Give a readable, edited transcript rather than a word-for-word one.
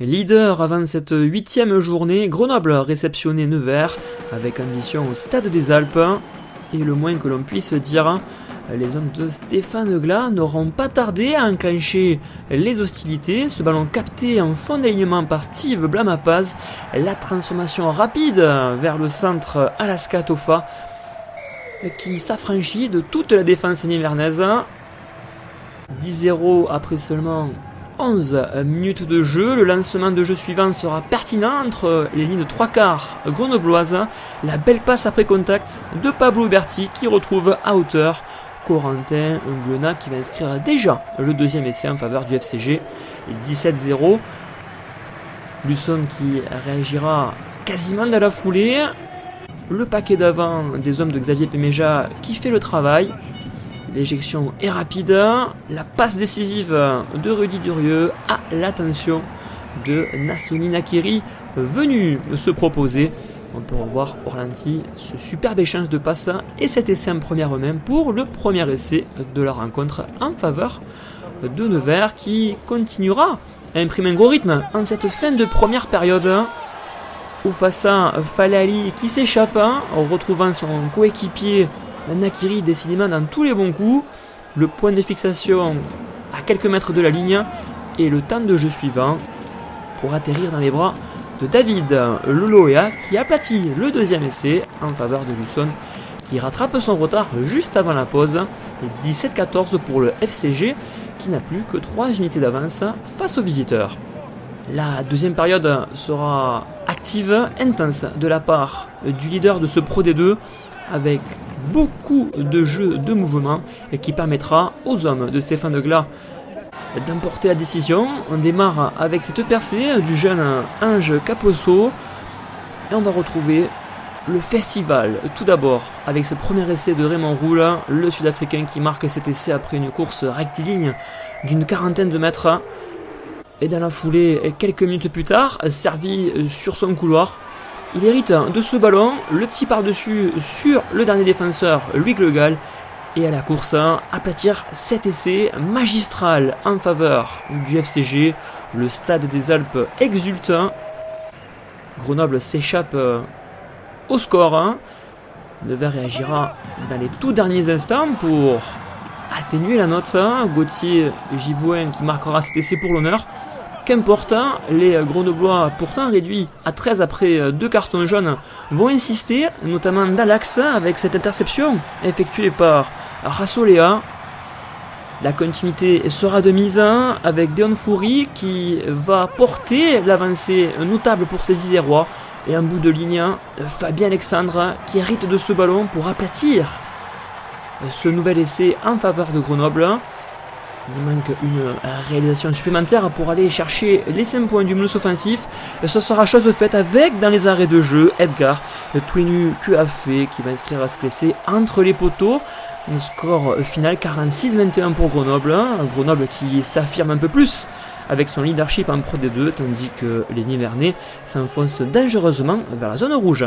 Leader avant cette 8e journée, Grenoble réceptionnait Nevers avec ambition au Stade des Alpes. Et le moins que l'on puisse dire, les hommes de Stéphane Glas n'auront pas tardé à enclencher les hostilités. Ce ballon capté en fond d'alignement par Steve Blamapaz. La transformation rapide vers le centre Alaska Tofa qui s'affranchit de toute la défense nivernaise. 10-0 après seulement 11 minutes de jeu. Le lancement de jeu suivant sera pertinent entre les lignes 3/4 grenobloises. La belle passe après contact de Pablo Berti qui retrouve à hauteur Corentin Nglona qui va inscrire déjà le deuxième essai en faveur du FCG. 17-0. Lusson qui réagira quasiment dans la foulée. Le paquet d'avant des hommes de Xavier Pemeja qui fait le travail. L'éjection est rapide, la passe décisive de Rudy Durieux à l'attention de Nassoni Nakiri venu se proposer. On peut revoir au ralenti ce superbe échange de passe et cet essai en première main pour le premier essai de la rencontre en faveur de Nevers qui continuera à imprimer un gros rythme en cette fin de première période. Oufassa Falali qui s'échappe en retrouvant son coéquipier Nakiri décidément dans tous les bons coups. Le point de fixation à quelques mètres de la ligne et le temps de jeu suivant pour atterrir dans les bras de David Loloea qui aplatit le deuxième essai en faveur de Lusson qui rattrape son retard juste avant la pause. Et 17-14 pour le FCG qui n'a plus que 3 unités d'avance face aux visiteurs. La deuxième période sera active, intense de la part du leader de ce Pro D2 avec beaucoup de jeux de mouvement et qui permettra aux hommes de Stéphane Glas d'emporter la décision. On démarre avec cette percée du jeune Ange Caposso et on va retrouver le festival tout d'abord avec ce premier essai de Raymond Roule, le Sud-Africain qui marque cet essai après une course rectiligne d'une quarantaine de mètres et dans la foulée quelques minutes plus tard servi sur son couloir. Il hérite de ce ballon, le petit par-dessus sur le dernier défenseur, Louis Glegal, et à la course, aplatir cet essai magistral en faveur du FCG. Le Stade des Alpes exulte. Grenoble s'échappe au score. Nevers réagira dans les tout derniers instants pour atténuer la note. Gauthier Gibouin qui marquera cet essai pour l'honneur. Qu'importe, les Grenoblois, pourtant réduits à 13 après 2 cartons jaunes, vont insister, notamment dans l'axe, avec cette interception effectuée par Rassolea. La continuité sera de mise avec Deon Foury qui va porter l'avancée notable pour ses Isérois. Et en bout de ligne, Fabien Alexandre qui hérite de ce ballon pour aplatir ce nouvel essai en faveur de Grenoble. Il manque une réalisation supplémentaire pour aller chercher les 5 points du menus offensif. Et ce sera chose faite avec, dans les arrêts de jeu, Edgar Twinu Kuafé qui va inscrire à cet essai entre les poteaux. Un score final 46-21 pour Grenoble. Grenoble qui s'affirme un peu plus avec son leadership en Pro D2, tandis que les Nivernais s'enfoncent dangereusement vers la zone rouge.